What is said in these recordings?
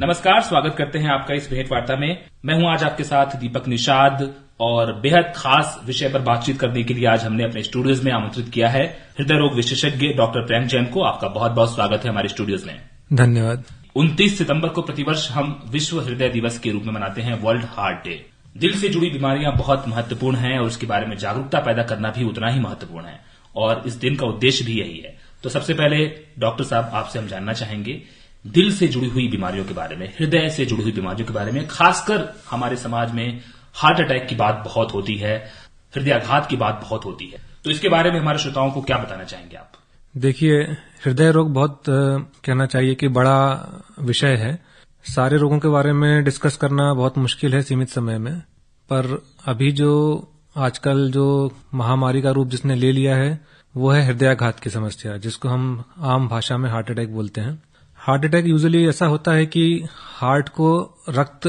नमस्कार, स्वागत करते हैं आपका इस भेंट वार्ता में। मैं हूं आज आपके साथ दीपक निषाद और बेहद खास विषय पर बातचीत करने के लिए आज हमने अपने स्टूडियोज में आमंत्रित किया है हृदय रोग विशेषज्ञ डॉक्टर प्रियंक जैन को। आपका बहुत बहुत स्वागत है हमारे स्टूडियोज में। धन्यवाद। 29 सितंबर को प्रतिवर्ष हम विश्व हृदय दिवस के रूप में मनाते हैं वर्ल्ड हार्ट डे। दिल से जुड़ी बीमारियां बहुत महत्वपूर्ण हैं और उसके बारे में जागरूकता पैदा करना भी उतना ही महत्वपूर्ण है और इस दिन का उद्देश्य भी यही है। तो सबसे पहले डॉक्टर साहब, आपसे हम जानना चाहेंगे दिल से जुड़ी हुई बीमारियों के बारे में, हृदय से जुड़ी हुई बीमारियों के बारे में। खासकर हमारे समाज में हार्ट अटैक की बात बहुत होती है, हृदयाघात की बात बहुत होती है, तो इसके बारे में हमारे श्रोताओं को क्या बताना चाहेंगे आप? देखिए, हृदय रोग बहुत कहना चाहिए कि बड़ा विषय है। सारे रोगों के बारे में डिस्कस करना बहुत मुश्किल है सीमित समय में, पर अभी जो आजकल जो महामारी का रूप जिसने ले लिया है वो है हृदयाघात की समस्या, जिसको हम आम भाषा में हार्ट अटैक बोलते हैं। हार्ट अटैक यूजुअली ऐसा होता है कि हार्ट को रक्त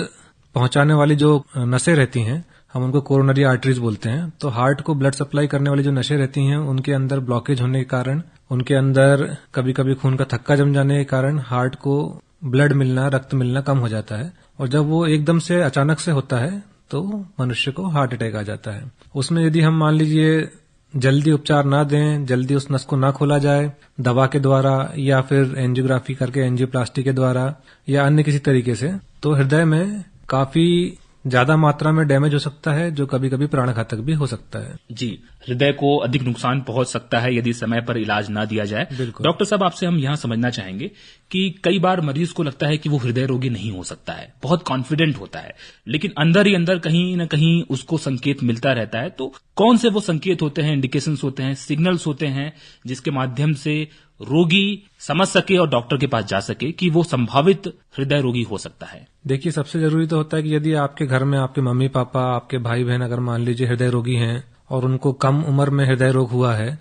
पहुंचाने वाली जो नसें रहती हैं, हम उनको कोरोनरी आर्टरीज बोलते हैं। तो हार्ट को ब्लड सप्लाई करने वाली जो नसें रहती हैं उनके अंदर ब्लॉकेज होने के कारण, उनके अंदर कभी कभी खून का थक्का जम जाने के कारण हार्ट को ब्लड मिलना, रक्त मिलना कम हो जाता है और जब वो एकदम से अचानक से होता है तो मनुष्य को हार्ट अटैक आ जाता है। उसमें यदि हम मान लीजिए जल्दी उपचार ना दें, जल्दी उस नस को ना खोला जाए दवा के द्वारा या फिर एंजियोग्राफी करके एंजियोप्लास्टी के द्वारा या अन्य किसी तरीके से, तो हृदय में काफी ज्यादा मात्रा में डैमेज हो सकता है जो कभी कभी प्राणघातक भी हो सकता है। जी, हृदय को अधिक नुकसान पहुंच सकता है यदि समय पर इलाज ना दिया जाए। डॉक्टर साहब, आपसे हम यहां समझना चाहेंगे कि कई बार मरीज को लगता है कि वो हृदय रोगी नहीं हो सकता है, बहुत कॉन्फिडेंट होता है, लेकिन अंदर ही अंदर कहीं न कहीं उसको संकेत मिलता रहता है। तो कौन से वो संकेत होते हैं, इंडिकेशंस होते हैं, सिग्नल्स होते हैं जिसके माध्यम से रोगी समझ सके और डॉक्टर के पास जा सके कि वो संभावित हृदय रोगी हो सकता है? देखिए, सबसे जरूरी तो होता है कि यदि आपके घर में आपके मम्मी पापा, आपके भाई बहन अगर मान लीजिए हृदय रोगी हैं और उनको कम उम्र में हृदय रोग हुआ है,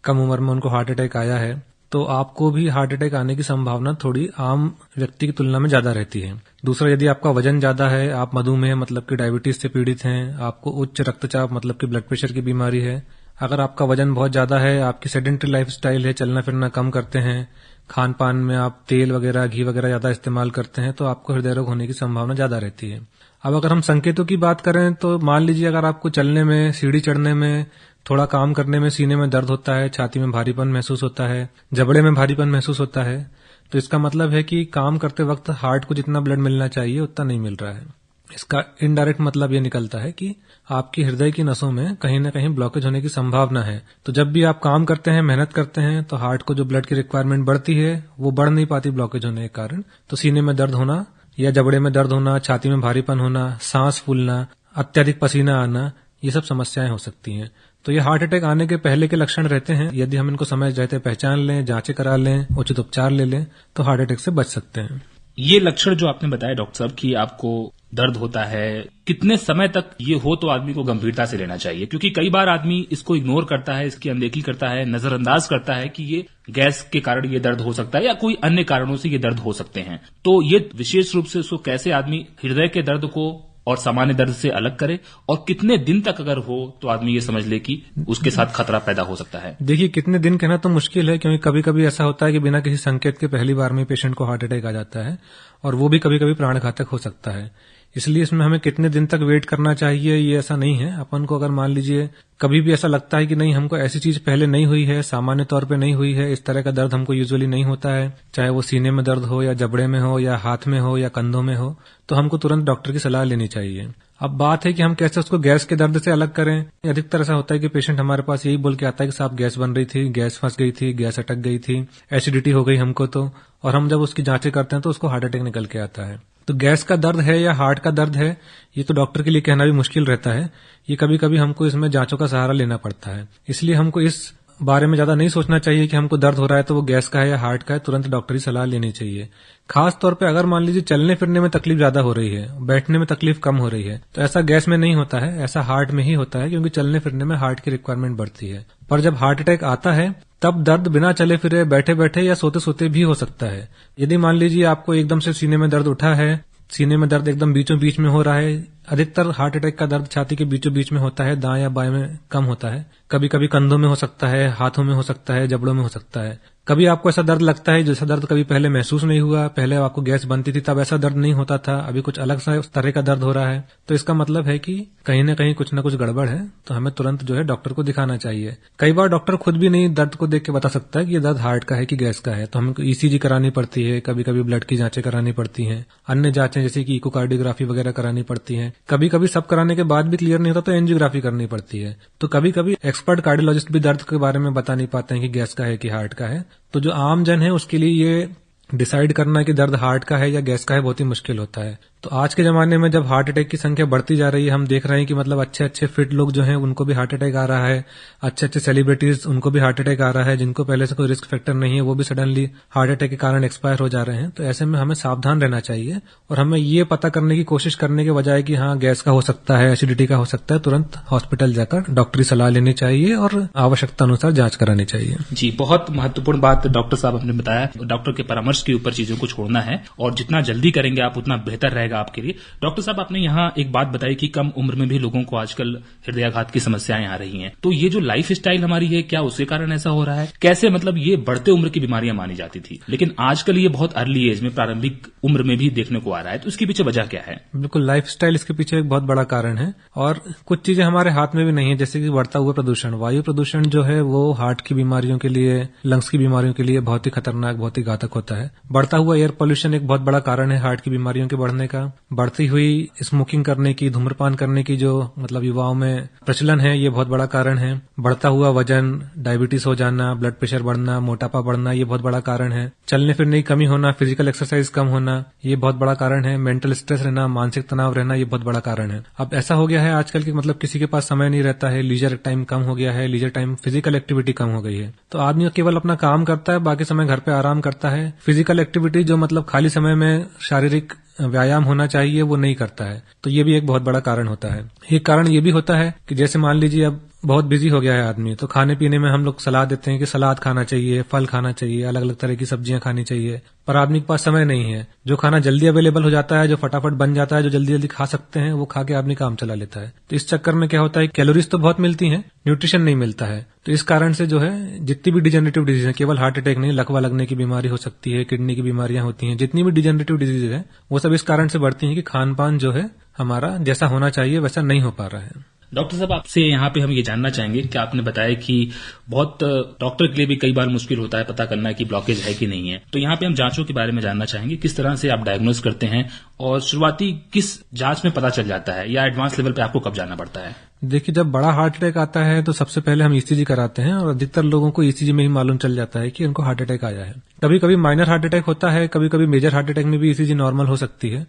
कम उम्र में उनको हार्ट अटैक आया है, तो आपको भी हार्ट अटैक आने की संभावना थोड़ी आम व्यक्ति की तुलना में ज्यादा रहती है। दूसरा, यदि आपका वजन ज्यादा है, आप मधुमेह मतलब कि डायबिटीज से पीड़ित हैं, आपको उच्च रक्तचाप मतलब कि ब्लड प्रेशर की बीमारी है, अगर आपका वजन बहुत ज्यादा है, आपकी सेडेंटरी लाइफस्टाइल है, चलना फिरना कम करते हैं, खान पान में आप तेल वगैरह, घी वगैरह ज्यादा इस्तेमाल करते हैं, तो आपको हृदय रोग होने की संभावना ज्यादा रहती है। अब अगर हम संकेतों की बात करें तो मान लीजिए अगर आपको चलने में, सीढ़ी चढ़ने में, थोड़ा काम करने में सीने में दर्द होता है, छाती में भारीपन महसूस होता है, जबड़े में भारीपन महसूस होता है, तो इसका मतलब है कि काम करते वक्त हार्ट को जितना ब्लड मिलना चाहिए उतना नहीं मिल रहा है। इसका इनडायरेक्ट मतलब ये निकलता है कि आपकी हृदय की नसों में कहीं न कहीं ब्लॉकेज होने की संभावना है। तो जब भी आप काम करते हैं, मेहनत करते हैं, तो हार्ट को जो ब्लड की रिक्वायरमेंट बढ़ती है वो बढ़ नहीं पाती ब्लॉकेज होने के कारण। तो सीने में दर्द होना या जबड़े में दर्द होना, छाती में भारीपन होना, सांस फूलना, अत्यधिक पसीना आना, ये सब समस्याएं हो सकती हैं। तो ये हार्ट अटैक आने के पहले के लक्षण रहते हैं। यदि हम इनको समय रहते पहचान लें, जांचें करा लें, उचित उपचार ले लें, तो हार्ट अटैक से बच सकते हैं। ये लक्षण जो आपने बताया डॉक्टर साहब कि आपको दर्द होता है, कितने समय तक ये हो तो आदमी को गंभीरता से लेना चाहिए? क्योंकि कई बार आदमी इसको इग्नोर करता है, इसकी अनदेखी करता है, नजरअंदाज करता है कि ये गैस के कारण ये दर्द हो सकता है या कोई अन्य कारणों से ये दर्द हो सकते हैं। तो ये विशेष रूप से उसको कैसे आदमी हृदय के दर्द को और सामान्य दर्द से अलग करे और कितने दिन तक अगर हो तो आदमी ये समझ ले कि उसके साथ खतरा पैदा हो सकता है? देखिए, कितने दिन कहना तो मुश्किल है, क्योंकि कभी कभी ऐसा होता है कि बिना किसी संकेत के पहली बार में पेशेंट को हार्ट अटैक आ जाता है और वो भी कभी कभी प्राणघातक हो सकता है। इसलिए इसमें हमें कितने दिन तक वेट करना चाहिए ये ऐसा नहीं है। अपन को अगर मान लीजिए कभी भी ऐसा लगता है कि नहीं, हमको ऐसी चीज पहले नहीं हुई है, सामान्य तौर पे नहीं हुई है, इस तरह का दर्द हमको यूजुअली नहीं होता है, चाहे वो सीने में दर्द हो या जबड़े में हो या हाथ में हो या कंधों में हो, तो हमको तुरंत डॉक्टर की सलाह लेनी चाहिए। अब बात है कि हम कैसे उसको गैस के दर्द से अलग करें। अधिकतर ऐसा होता है कि पेशेंट हमारे पास यही बोल के आता है कि साहब गैस बन रही थी, गैस फंस गई थी, गैस अटक गई थी, एसिडिटी हो गई हमको तो, और हम जब उसकी जांचें करते हैं तो उसको हार्ट अटैक निकल के आता है। तो गैस का दर्द है या हार्ट का दर्द है, ये तो डॉक्टर के लिए कहना भी मुश्किल रहता है। ये कभी कभी हमको इसमें जांचों का सहारा लेना पड़ता है। इसलिए हमको इस बारे में ज्यादा नहीं सोचना चाहिए कि हमको दर्द हो रहा है तो वो गैस का है या हार्ट का है, तुरंत डॉक्टरी सलाह लेनी चाहिए। खास तौर पे अगर मान लीजिए चलने फिरने में तकलीफ ज्यादा हो रही है, बैठने में तकलीफ कम हो रही है, तो ऐसा गैस में नहीं होता है, ऐसा हार्ट में ही होता है, क्योंकि चलने फिरने में हार्ट की रिक्वायरमेंट बढ़ती है। पर जब हार्ट अटैक आता है तब दर्द बिना चले फिरे, बैठे बैठे या सोते सोते भी हो सकता है। यदि मान लीजिए आपको एकदम से सीने में दर्द उठा है, सीने में दर्द एकदम बीचों बीच में हो रहा है, अधिकतर हार्ट अटैक का दर्द छाती के बीचों बीच में होता है, दाएं या बाएं में कम होता है। कभी कभी कंधों में हो सकता है, हाथों में हो सकता है, जबड़ों में हो सकता है। कभी आपको ऐसा दर्द लगता है जैसा दर्द कभी पहले महसूस नहीं हुआ, पहले आपको गैस बनती थी तब ऐसा दर्द नहीं होता था, अभी कुछ अलग सा तरह का दर्द हो रहा है, तो इसका मतलब है कि कहीं न कहीं कुछ न कुछ गड़बड़ है, तो हमें तुरंत जो है डॉक्टर को दिखाना चाहिए। कई बार डॉक्टर खुद भी नहीं दर्द को देख के बता सकता है कि ये दर्द हार्ट का है कि गैस का है, तो हमको ईसीजी करानी पड़ती है, कभी कभी ब्लड की जांचें करानी पड़ती हैं, अन्य जांचें जैसे कि इकोकार्डियोग्राफी वगैरह करानी पड़ती हैं। कभी कभी सब कराने के बाद भी क्लियर नहीं होता तो एंजियोग्राफी करनी पड़ती है। तो कभी कभी एक्सपर्ट कार्डियोलॉजिस्ट भी दर्द के बारे में बता नहीं पाते हैं कि गैस का है कि हार्ट का है। तो जो आम जन है उसके लिए ये डिसाइड करना कि दर्द हार्ट का है या गैस का है बहुत ही मुश्किल होता है। तो आज के जमाने में जब हार्ट अटैक की संख्या बढ़ती जा रही है, हम देख रहे हैं कि मतलब अच्छे अच्छे फिट लोग जो हैं उनको भी हार्ट अटैक आ रहा है, अच्छे अच्छे सेलिब्रिटीज उनको भी हार्ट अटैक आ रहा है, जिनको पहले से कोई रिस्क फैक्टर नहीं है वो भी सडनली हार्ट अटैक के कारण एक्सपायर हो जा रहे हैं। तो ऐसे में हमें सावधान रहना चाहिए और हमें ये पता करने की कोशिश करने के बजाय कि हाँ गैस का हो सकता है, एसिडिटी का हो सकता है, तुरंत हॉस्पिटल जाकर डॉक्टरी सलाह लेनी चाहिए और आवश्यकता अनुसार जांच करानी चाहिए। जी, बहुत महत्वपूर्ण बात डॉक्टर साहब आपने बताया। डॉक्टर के परामर्श के ऊपर चीजों को छोड़ना है और जितना जल्दी करेंगे आप उतना बेहतर रहेगा आपके लिए। डॉक्टर साहब, आपने यहाँ एक बात बताई कि कम उम्र में भी लोगों को आजकल हृदयाघात की समस्याएं आ रही हैं, तो ये जो लाइफ स्टाइल हमारी है क्या उसके कारण ऐसा हो रहा है? कैसे मतलब ये बढ़ते उम्र की बीमारियां मानी जाती थी लेकिन आजकल ये बहुत अर्ली एज में, प्रारंभिक उम्र में भी देखने को आ रहा है, तो इसके पीछे वजह क्या है? बिल्कुल, लाइफ स्टाइल इसके पीछे एक बहुत बड़ा कारण है और कुछ चीजें हमारे हाथ में भी नहीं है, जैसे कि बढ़ता हुआ प्रदूषण। वायु प्रदूषण जो है वो हार्ट की बीमारियों के लिए, लंग्स की बीमारियों के लिए बहुत ही खतरनाक, बहुत ही घातक होता है। बढ़ता हुआ एयर पोल्यूशन एक बहुत बड़ा कारण है हार्ट की बीमारियों के बढ़ने का। बढ़ती हुई स्मोकिंग करने की, धूम्रपान करने की जो मतलब युवाओं में प्रचलन है, ये बहुत बड़ा कारण है। बढ़ता हुआ वजन, डायबिटीज हो जाना, ब्लड प्रेशर बढ़ना, मोटापा बढ़ना, ये बहुत बड़ा कारण है। चलने फिरने की कमी होना, फिजिकल एक्सरसाइज कम होना, ये बहुत बड़ा कारण है। मेंटल स्ट्रेस रहना, मानसिक तनाव रहना, ये बहुत बड़ा कारण है। अब ऐसा हो गया है आजकल की मतलब किसी के पास समय नहीं रहता है, लीजर टाइम कम हो गया है, लीजर टाइम फिजिकल एक्टिविटी कम हो गई है। तो आदमी केवल अपना काम करता है, बाकी समय घर पे आराम करता है। फिजिकल एक्टिविटी जो मतलब खाली समय में शारीरिक व्यायाम होना चाहिए वो नहीं करता है, तो ये भी एक बहुत बड़ा कारण होता है। एक कारण ये भी होता है कि जैसे मान लीजिए अब बहुत बिजी हो गया है आदमी, तो खाने पीने में हम लोग सलाह देते हैं कि सलाद खाना चाहिए, फल खाना चाहिए, अलग अलग तरह की सब्जियां खानी चाहिए, पर आदमी के पास समय नहीं है। जो खाना जल्दी अवेलेबल हो जाता है, जो फटाफट बन जाता है, जो जल्दी जल्दी खा सकते हैं, वो खा के आदमी काम चला लेता है। तो इस चक्कर में क्या होता है, कैलोरीज तो बहुत मिलती हैं, न्यूट्रिशन नहीं मिलता है। तो इस कारण से जो है जितनी भी डिजेनरेटिव डिजीज है, केवल हार्ट अटैक नहीं, लकवा लगने की बीमारी हो सकती है, किडनी की बीमारियां होती हैं, जितनी भी डिजेनरेटिव डिजीज है वो सब इस कारण से बढ़ती हैं कि खान पान जो है हमारा जैसा होना चाहिए वैसा नहीं हो पा रहा है। डॉक्टर साहब, आपसे यहाँ पे हम ये जानना चाहेंगे कि आपने बताया कि बहुत डॉक्टर के लिए भी कई बार मुश्किल होता है पता करना कि ब्लॉकेज है कि नहीं है, तो यहाँ पे हम जांचों के बारे में जानना चाहेंगे। किस तरह से आप डायग्नोज करते हैं और शुरुआती किस जांच में पता चल जाता है या एडवांस लेवल पे आपको कब जाना पड़ता है? देखिए, जब बड़ा हार्ट अटैक आता है तो सबसे पहले हम ईसीजी कराते हैं और अधिकतर लोगों को ईसीजी में ही मालूम चल जाता है कि उनको हार्ट अटैक आया है। कभी कभी माइनर हार्ट अटैक होता है, कभी कभी मेजर हार्ट अटैक में भी ईसीजी नॉर्मल हो सकती है।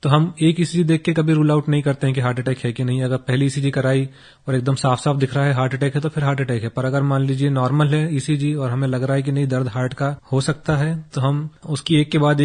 तो हम एक ईसीजी देख के कभी रूल आउट नहीं करते हैं कि हार्ट अटैक है कि नहीं। अगर पहली ईसीजी कराई और एकदम साफ साफ दिख रहा है हार्ट अटैक है तो फिर हार्ट अटैक है, पर अगर मान लीजिए नॉर्मल है ईसीजी और हमें लग रहा है कि नहीं दर्द हार्ट का हो सकता है, तो हम उसकी एक के बाद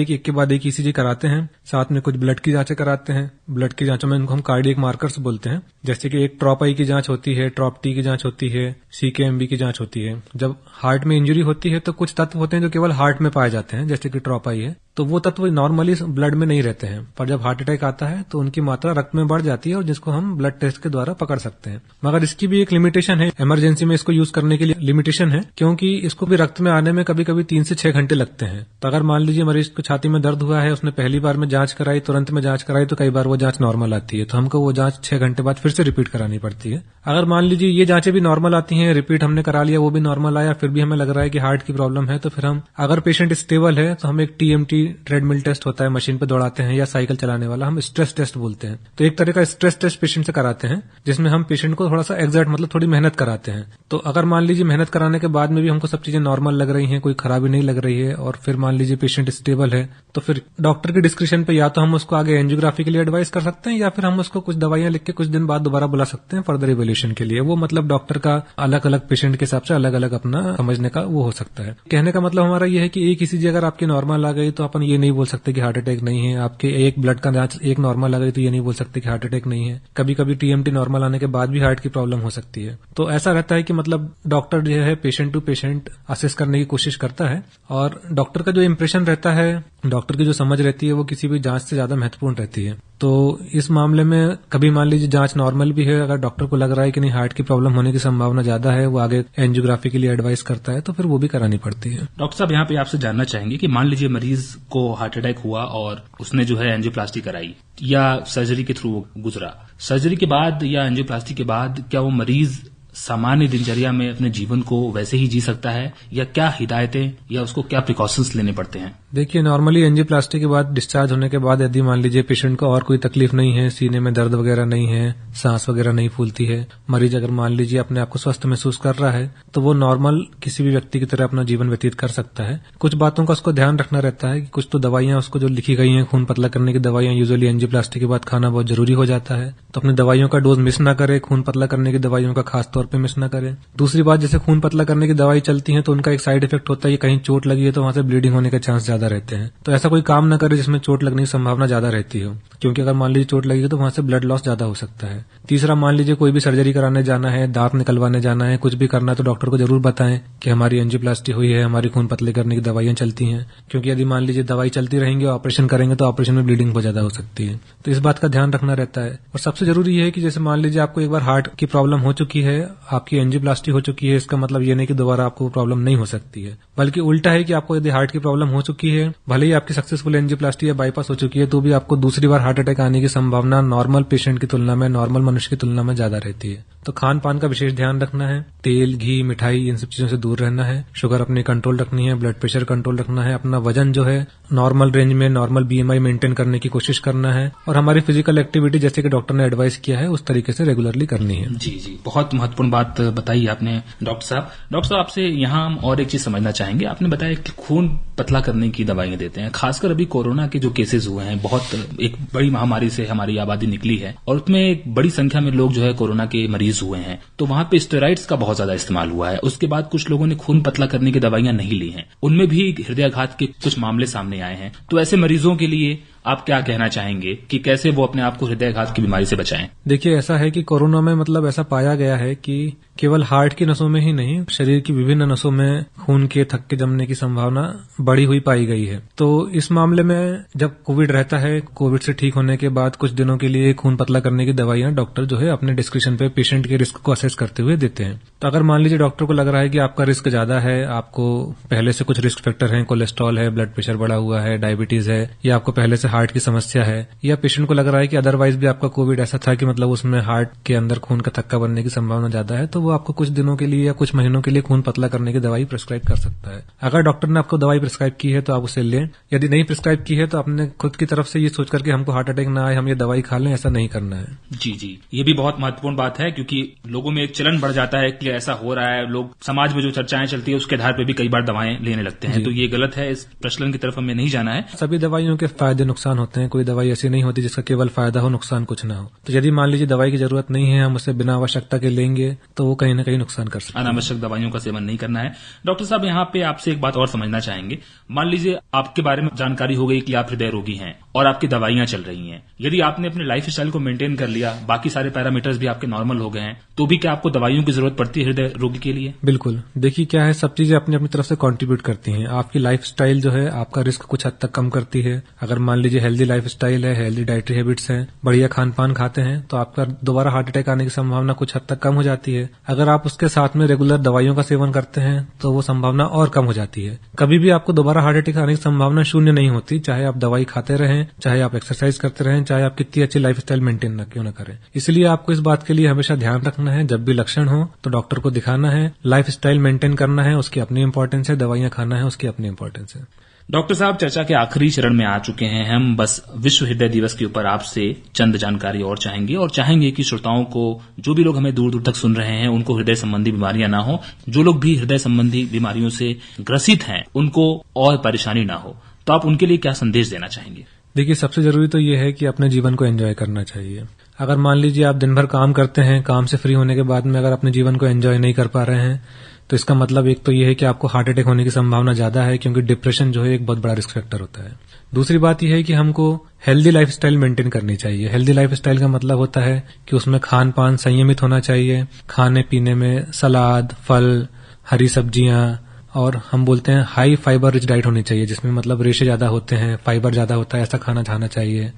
एक ईसीजी कराते हैं। साथ में कुछ ब्लड की जांचें कराते हैं। ब्लड की जांचों में इनको हम कार्डियक मार्कर्स बोलते हैं, जैसे कि एक ट्रॉप आई की जांच होती है, ट्रॉप टी की जांच होती है, सीकेएमबी की जांच होती है। जब हार्ट में इंजरी होती है तो कुछ तत्व होते हैं जो केवल हार्ट में पाए जाते हैं, जैसे कि ट्रॉप आई है, तो वो तत्व नॉर्मली ब्लड में नहीं रहते हैं, पर जब हार्ट अटैक आता है तो उनकी मात्रा रक्त में बढ़ जाती है और जिसको हम ब्लड टेस्ट के द्वारा पकड़ सकते हैं। मगर इसकी भी एक लिमिटेशन है, इमरजेंसी में इसको यूज करने के लिए लिमिटेशन है, क्योंकि इसको भी रक्त में आने में कभी कभी 3 से 6 घंटे लगते हैं। तो अगर मान लीजिए मरीज को छाती में दर्द हुआ है, उसने पहली बार में जांच कराई, तुरंत में जांच कराई, तो कई बार वो जांच नॉर्मल आती है, तो हमको वो जांच 6 घंटे बाद फिर से रिपीट करानी पड़ती है। अगर मान लीजिए ये जांचें भी नॉर्मल आती हैं, रिपीट हमने करा लिया, वो भी नॉर्मल आया, फिर भी हमें लग रहा है कि हार्ट की प्रॉब्लम है, तो फिर हम, अगर पेशेंट स्टेबल है, तो हम एक टीएमटी ट्रेडमिल टेस्ट होता है, मशीन पे दौड़ाते हैं, या साइकिल चलाने वाला, हम स्ट्रेस टेस्ट बोलते हैं। तो एक तरह का स्ट्रेस टेस्ट पेशेंट से कराते हैं, जिसमें हम पेशेंट को थोड़ा सा एक्सर्ट मतलब थोड़ी मेहनत कराते हैं। तो अगर मान लीजिए मेहनत कराने के बाद में भी हमको सब चीजें नॉर्मल लग रही हैं, कोई खराबी नहीं लग रही है, और फिर मान लीजिए पेशेंट स्टेबल है, तो फिर डॉक्टर की डिस्क्रिप्शन पे या तो हम उसको आगे एंजियोग्राफी के लिए एडवाइस कर सकते हैं, या फिर हम उसको कुछ दवाइयां लिख के कुछ दिन बाद दोबारा बुला सकते हैं फर्दर इवैल्यूएशन के लिए। वो मतलब डॉक्टर का अलग अलग पेशेंट के हिसाब से अलग अलग अपना समझने का वो हो सकता है। कहने का मतलब हमारा ये है कि एक ईसीजी अगर आपकी नॉर्मल आ गई तो अपन ये नहीं बोल सकते कि हार्ट अटैक नहीं है। आपके एक ब्लड का जांच एक नॉर्मल आ गई तो ये नहीं बोल सकते कि हार्ट अटैक नहीं है। कभी कभी टीएमटी नॉर्मल आने के बाद भी हार्ट की प्रॉब्लम हो सकती है। तो ऐसा रहता है कि मतलब डॉक्टर जो है पेशेंट टू पेशेंट असेस करने की कोशिश करता है, और डॉक्टर का जो इम्प्रेशन रहता है डॉक्टर की जो समझ रहती है वो किसी भी जांच से ज्यादा महत्वपूर्ण रहती है। तो इस मामले में कभी मान लीजिए जांच नॉर्मल भी है, अगर डॉक्टर को लग रहा है कि नहीं हार्ट की प्रॉब्लम होने की संभावना ज्यादा है, वो आगे एंजियोग्राफी के लिए एडवाइस करता है, तो फिर वो भी करानी पड़ती है। डॉक्टर साहब यहाँ पे आपसे जानना चाहेंगे कि मान लीजिए मरीज को हार्ट अटैक हुआ और उसने जो है एंजियोप्लास्टी कराई या सर्जरी के थ्रू गुजरा, सर्जरी के बाद या एंजियोप्लास्टी के बाद क्या वो मरीज सामान्य दिनचर्या में अपने जीवन को वैसे ही जी सकता है, या क्या हिदायतें या उसको क्या प्रिकॉशंस लेने पड़ते हैं? देखिए, नॉर्मली एंजियोप्लास्टी के बाद डिस्चार्ज होने के बाद यदि मान लीजिए पेशेंट को और कोई तकलीफ नहीं है, सीने में दर्द वगैरह नहीं है, सांस वगैरह नहीं फूलती है, मरीज अगर मान लीजिए अपने आप को स्वस्थ महसूस कर रहा है, तो वो नॉर्मल किसी भी व्यक्ति की तरह अपना जीवन व्यतीत कर सकता है। कुछ बातों का उसको ध्यान रखना रहता है कि कुछ तो दवाइयां उसको जो लिखी गई हैं, खून पतला करने की दवाइयां यूजुअली एंजियोप्लास्टी के बाद खाना बहुत जरूरी हो जाता है, तो अपनी दवाइयों का डोज मिस ना करे, खून पतला करने की दवाइयों का खास तौर पर मिस ना करे। दूसरी बात, जैसे खून पतला करने की दवाई चलती है तो उनका एक साइड इफेक्ट होता है, कहीं चोट लगी है तो वहां से ब्लीडिंग होने के चांस ज्यादा रहते हैं, तो ऐसा कोई काम ना करे जिसमें चोट लगने की संभावना ज्यादा रहती हो, क्योंकि अगर मान लीजिए चोट लगेगी तो वहां से ब्लड लॉस ज्यादा हो सकता है। तीसरा, मान लीजिए कोई भी सर्जरी कराने जाना है, दांत निकलवाने जाना है, कुछ भी करना है तो डॉक्टर को जरूर बताएं कि हमारी एंजियोप्लास्टी हुई है, हमारी खून पतले करने की दवाइयां चलती हैं, क्योंकि यदि मान लीजिए दवाई चलती रहेंगी और ऑपरेशन करेंगे तो ऑपरेशन में ब्लीडिंग बहुत ज्यादा हो सकती है, तो इस बात का ध्यान रखना रहता है। और सबसे जरूरी है कि जैसे मान लीजिए आपको एक बार हार्ट की प्रॉब्लम हो चुकी है, आपकी एंजियोप्लास्टी हो चुकी है, इसका मतलब ये नहीं कि दोबारा आपको प्रॉब्लम नहीं हो सकती है, बल्कि उल्टा है कि आपको यदि हार्ट की प्रॉब्लम हो चुकी है, भले ही आपकी सक्सेसफुल एंजियोप्लास्टी या बाईपास हो चुकी है, तो भी आपको दूसरी बार हार्ट अटैक आने की संभावना नॉर्मल पेशेंट की तुलना में, नॉर्मल मनुष्य की तुलना में ज्यादा रहती है। तो खान पान का विशेष ध्यान रखना है, तेल, घी, मिठाई, इन सब चीजों से दूर रहना है, शुगर अपनी कंट्रोल रखनी है, ब्लड प्रेशर कंट्रोल रखना है, अपना वजन जो है नॉर्मल रेंज में, नॉर्मल बीएमआई मेंटेन करने की कोशिश करना है, और हमारी फिजिकल एक्टिविटी जैसे कि डॉक्टर ने एडवाइस किया है उस तरीके से रेगुलरली करनी है। जी जी, बहुत महत्वपूर्ण बात बताई आपने डॉक्टर साहब। डॉक्टर साहब, आपसे यहाँ हम और एक चीज समझना चाहेंगे। आपने बताया कि खून पतला करने की दवाइयां देते हैं, खासकर अभी कोरोना के जो केसेस हुए हैं, बहुत एक बड़ी महामारी से हमारी आबादी निकली है और उसमें एक बड़ी संख्या में लोग जो है कोरोना के मरीज हुए हैं, तो वहां पे स्टेरॉइड्स का बहुत ज्यादा इस्तेमाल हुआ है। उसके बाद कुछ लोगों ने खून पतला करने की दवाइयां नहीं ली हैं, उनमें भी हृदयाघात के कुछ मामले सामने आए हैं। तो ऐसे मरीजों के लिए आप क्या कहना चाहेंगे कि कैसे वो अपने आप को हृदयाघात की बीमारी से बचाएं? देखिए, ऐसा है कि कोरोना में मतलब ऐसा पाया गया है कि केवल हार्ट की नसों में ही नहीं, शरीर की विभिन्न नसों में खून के थक्के जमने की संभावना बढ़ी हुई पाई गई है। तो इस मामले में जब कोविड रहता है, कोविड से ठीक होने के बाद कुछ दिनों के लिए खून पतला करने की दवाइयां डॉक्टर जो है अपने डिस्क्रिप्शन पे पेशेंट के रिस्क को असेस करते हुए देते हैं। तो अगर मान लीजिए डॉक्टर को लग रहा है कि आपका रिस्क ज्यादा है, आपको पहले से कुछ रिस्क फैक्टर है, कोलेस्ट्रॉल है, ब्लड प्रेशर बढ़ा हुआ है, डायबिटीज है, या आपको पहले से हार्ट की समस्या है, या पेशेंट को लग रहा है कि अदरवाइज भी आपका कोविड ऐसा था कि मतलब उसमें हार्ट के अंदर खून का थक्का बनने की संभावना ज्यादा है, तो वो आपको कुछ दिनों के लिए या कुछ महीनों के लिए खून पतला करने की दवाई प्रिस्क्राइब कर सकता है। अगर डॉक्टर ने आपको दवाई प्रिस्क्राइब की है तो आप उसे लें, यदि नहीं प्रिस्क्राइब की है तो अपने खुद की तरफ से ये सोच करके हमको हार्ट अटैक ना आए, हम ये दवाई खा लें, ऐसा नहीं करना है। जी जी, ये भी बहुत महत्वपूर्ण बात है, क्योंकि लोगों में एक चलन बढ़ जाता है कि ऐसा हो रहा है, लोग समाज में जो चर्चाएं चलती है उसके आधार पर भी कई बार दवाएं लेने लगते हैं, तो ये गलत है। इस प्रचलन की तरफ हमें नहीं जाना है। सभी दवाइयों के फायदे नुकसान होते हैं, कोई दवाई ऐसी नहीं होती जिसका केवल फायदा हो, नुकसान कुछ ना हो। तो यदि मान लीजिए दवाई की जरूरत नहीं है, हम उसे बिना आवश्यकता के लेंगे तो वो कहीं ना कहीं नुकसान कर सकता है। अनावश्यक दवाइयों का सेवन नहीं करना है। डॉक्टर साहब, यहाँ पे आपसे एक बात और समझना चाहेंगे। मान लीजिए आपके बारे में जानकारी हो गई कि आप हृदय रोगी हैं और आपकी दवाइयां चल रही हैं, यदि आपने अपने लाइफ स्टाइल को मेंटेन कर लिया, बाकी सारे पैरामीटर्स भी आपके नॉर्मल हो गए हैं, तो भी क्या आपको दवाइयों की जरूरत पड़ती है हृदय रोगी के लिए? बिल्कुल। देखिए, क्या है, सब चीजें अपनी अपनी तरफ से कंट्रीब्यूट करती हैं। आपकी लाइफ स्टाइल जो है आपका रिस्क कुछ हद तक कम करती है। अगर मान लीजिए हेल्दी लाइफ स्टाइल है, हेल्दी डाइटरी हैबिट्स हैं, बढ़िया खान पान खाते हैं, तो आपका दोबारा हार्ट अटैक आने की संभावना कुछ हद तक कम हो जाती है। अगर आप उसके साथ में रेगुलर दवाइयों का सेवन करते हैं तो वो संभावना और कम हो जाती है। कभी भी आपको दोबारा हार्ट अटैक आने की संभावना शून्य नहीं होती, चाहे आप दवाई खाते रहें, चाहे आप एक्सरसाइज करते रहें, चाहे आप कितनी अच्छी लाइफ स्टाइल मेंटेन क्यों न करें। इसलिए आपको इस बात के लिए हमेशा ध्यान रखना है, जब भी लक्षण हो तो डॉक्टर को दिखाना है, लाइफ स्टाइल मेंटेन करना है, उसकी अपनी इंपॉर्टेंस है, दवाइयां खाना है, उसकी अपनी इंपॉर्टेंस है। डॉक्टर साहब, चर्चा के आखिरी चरण में आ चुके हैं हम। बस विश्व हृदय दिवस के ऊपर आपसे चंद जानकारी और चाहेंगे कि श्रोताओं को, जो भी लोग हमें दूर दूर तक सुन रहे हैं, उनको हृदय संबंधी बीमारियां ना हो, जो लोग भी हृदय संबंधी बीमारियों से ग्रसित हैं उनको और परेशानी ना हो, तो आप उनके लिए क्या संदेश देना चाहेंगे? देखिए, सबसे जरूरी तो ये है कि अपने जीवन को एंजॉय करना चाहिए। अगर मान लीजिए आप दिन भर काम करते हैं, काम से फ्री होने के बाद में अगर अपने जीवन को एंजॉय नहीं कर पा रहे हैं, तो इसका मतलब एक तो ये है कि आपको हार्ट अटैक होने की संभावना ज्यादा है, क्योंकि डिप्रेशन जो है एक बहुत बड़ा रिस्क फैक्टर होता है। दूसरी बात यह है कि हमको हेल्दी लाइफस्टाइल मेंटेन करनी चाहिए। हेल्दी लाइफस्टाइल का मतलब होता है कि उसमें खान पान संयमित होना चाहिए। खाने पीने में सलाद, फल, हरी सब्जियां, और हम बोलते हैं हाई फाइबर रिच डाइट होनी चाहिए, जिसमें मतलब रेशे ज्यादा होते हैं, फाइबर ज्यादा होता है, ऐसा खाना खाना चाहिए।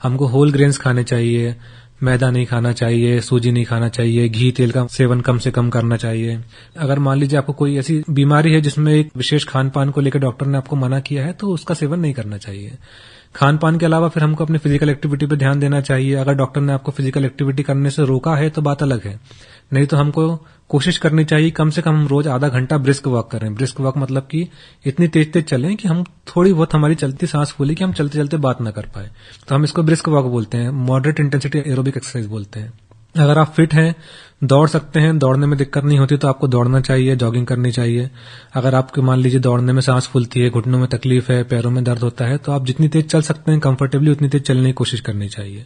हमको होल ग्रेन्स खाने चाहिए, मैदा नहीं खाना चाहिए, सूजी नहीं खाना चाहिए, घी तेल का सेवन कम से कम करना चाहिए। अगर मान लीजिए आपको कोई ऐसी बीमारी है जिसमें एक विशेष खान पान को लेकर डॉक्टर ने आपको मना किया है, तो उसका सेवन नहीं करना चाहिए। खान पान के अलावा फिर हमको अपनी फिजिकल एक्टिविटी पे ध्यान देना चाहिए। अगर डॉक्टर ने आपको फिजिकल एक्टिविटी करने से रोका है तो बात अलग है, नहीं तो हमको कोशिश करनी चाहिए कम से कम हम रोज आधा घंटा ब्रिस्क वॉक करें। ब्रिस्क वॉक मतलब कि इतनी तेज तेज चलें कि हम थोड़ी बहुत हमारी चलती सांस फूले कि हम चलते चलते बात ना कर पाए, तो हम इसको ब्रिस्क वॉक बोलते हैं, मॉडरेट इंटेंसिटी एरोबिक एक्सरसाइज बोलते हैं। अगर आप फिट हैं, दौड़ सकते हैं, दौड़ने में दिक्कत नहीं होती तो आपको दौड़ना चाहिए, जॉगिंग करनी चाहिए। अगर आपको मान लीजिए दौड़ने में सांस फूलती है, घुटनों में तकलीफ है, पैरों में दर्द होता है, तो आप जितनी तेज चल सकते हैं कंफर्टेबली उतनी तेज चलने की कोशिश करनी चाहिए।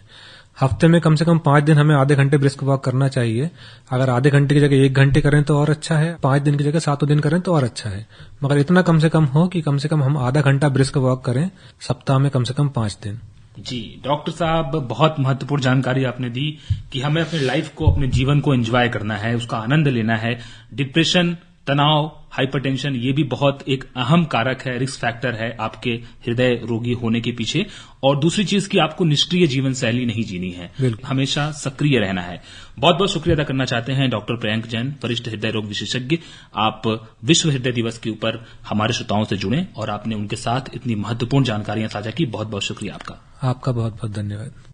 हफ्ते में कम से कम 5 दिन हमें आधे घंटे ब्रिस्क वॉक करना चाहिए। अगर आधे घंटे की जगह 1 घंटे करें तो और अच्छा है, 5 दिन की जगह 7 दिन करें तो और अच्छा है, मगर इतना कम से कम हो कि कम से कम हम आधा घंटा ब्रिस्क वॉक करें सप्ताह में कम से कम 5 दिन। जी डॉक्टर साहब, बहुत महत्वपूर्ण जानकारी आपने दी कि हमें अपने लाइफ को, अपने जीवन को एंजॉय करना है, उसका आनंद लेना है। डिप्रेशन, तनाव, हाइपरटेंशन ये भी बहुत एक अहम कारक है, रिस्क फैक्टर है आपके हृदय रोगी होने के पीछे। और दूसरी चीज कि आपको निष्क्रिय जीवन शैली नहीं जीनी है, हमेशा सक्रिय रहना है। बहुत बहुत शुक्रिया अदा करना चाहते हैं डॉक्टर प्रियंक जैन, वरिष्ठ हृदय रोग विशेषज्ञ। आप विश्व हृदय दिवस के ऊपर हमारे श्रोताओं से जुड़े और आपने उनके साथ इतनी महत्वपूर्ण जानकारियां साझा की। बहुत बहुत शुक्रिया आपका। आपका बहुत बहुत धन्यवाद।